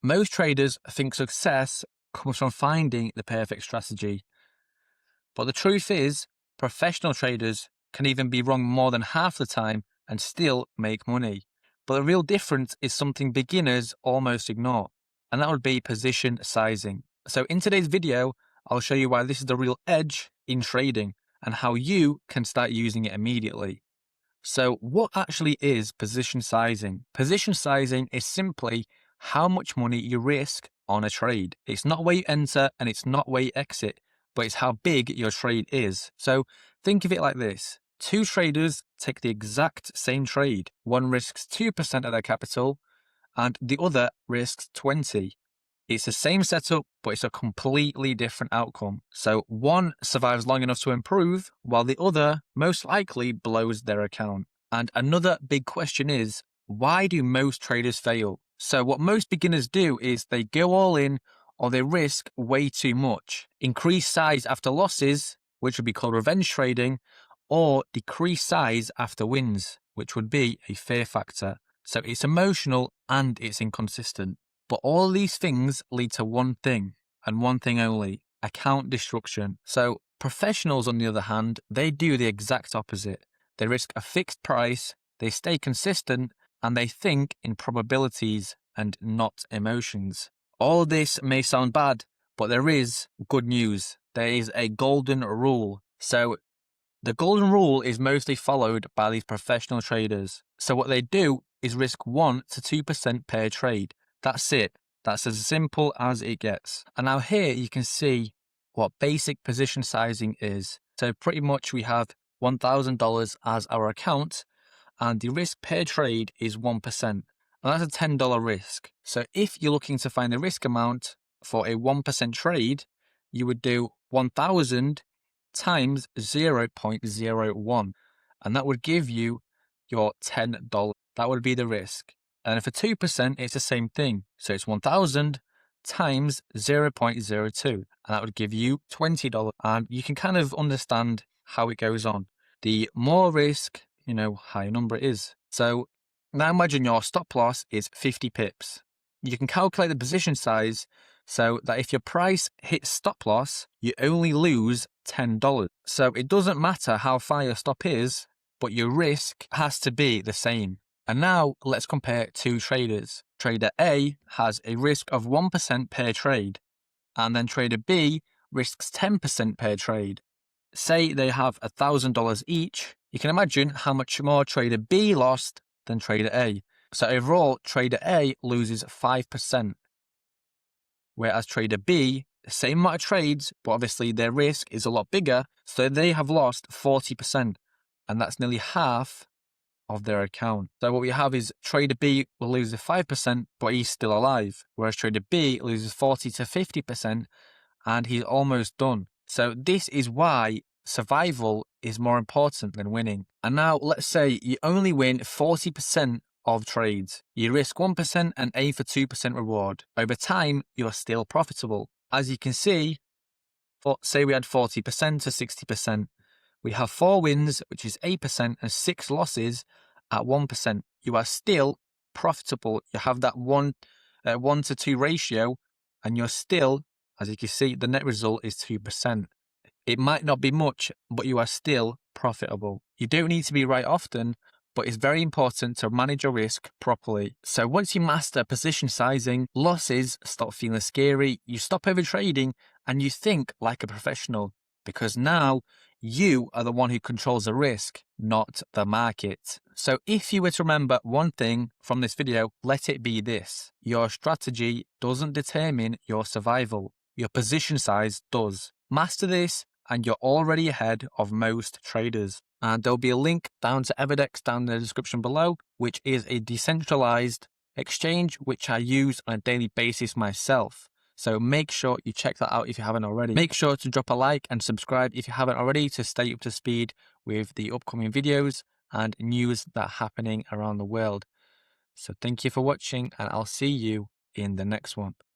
Most traders think success comes from finding the perfect strategy. But the truth is, professional traders can even be wrong more than half the time and still make money. But the real difference is something beginners almost ignore, and that would be position sizing. So in today's video, I'll show you why this is the real edge in trading and how you can start using it immediately. So what actually is position sizing? Position sizing is simply how much money you risk on a trade. It's not where you enter and it's not where you exit, but it's how big your trade is. So think of it like this. Two traders take the exact same trade. One risks 2% of their capital and the other risks 20. It's the same setup, but it's a completely different outcome. So one survives long enough to improve, while the other most likely blows their account. And another big question is, why do most traders fail? So what most beginners do is they go all in or they risk way too much. Increase size after losses, which would be called revenge trading, or decrease size after wins, which would be a fear factor. So it's emotional and it's inconsistent. But all these things lead to one thing, and one thing only, account destruction. So professionals, on the other hand, they do the exact opposite. They risk a fixed price, they stay consistent, and they think in probabilities and not emotions. All this may sound bad, but there is good news. There is a golden rule. So the golden rule is mostly followed by these professional traders. So what they do is risk 1 to 2% per trade. That's it. That's as simple as it gets. And now here you can see what basic position sizing is. So pretty much we have $1,000 as our account and the risk per trade is 1%. And that's a $10 risk. So if you're looking to find the risk amount for a 1% trade, you would do 1,000 times 0.01. And that would give you your $10. That would be the risk. And for 2%, it's the same thing. So it's 1,000 times 0.02. And that would give you $20. And you can kind of understand how it goes on. The more risk, higher number it is. So now imagine your stop loss is 50 pips. You can calculate the position size so that if your price hits stop loss, you only lose $10. So it doesn't matter how far your stop is, but your risk has to be the same. And now let's compare two traders. Trader A has a risk of 1% per trade, and then trader B risks 10% per trade. Say they have $1,000 each. You can imagine how much more trader B lost than trader A. So overall, trader A loses 5%, whereas trader B, the same amount of trades, but obviously their risk is a lot bigger, so they have lost 40%, and that's nearly half of their account. So what we have is trader B will lose the 5%, but he's still alive, whereas trader B loses 40 to 50%, and he's almost done. So this is why survival is more important than winning. And now let's say you only win 40% of trades. You risk 1% and aim for 2% reward. Over time, you're still profitable. As you can see, say we had 40% to 60%. We have 4 wins, which is 8%, and 6 losses at 1%. You are still profitable. You have that 1 to 2 ratio, and you're still, as you can see, the net result is 2%. It might not be much, but you are still profitable. You don't need to be right often, but it's very important to manage your risk properly. So once you master position sizing, losses stop feeling scary, you stop overtrading, and you think like a professional, because now you are the one who controls the risk, not the market. So if you were to remember one thing from this video, let it be this. Your strategy doesn't determine your survival. Your position size does. Master this and you're already ahead of most traders. And there'll be a link down to Evedex down in the description below, which is a decentralized exchange which I use on a daily basis myself. So make sure you check that out if you haven't already. Make sure to drop a like and subscribe if you haven't already to stay up to speed with the upcoming videos and news that are happening around the world. So thank you for watching and I'll see you in the next one.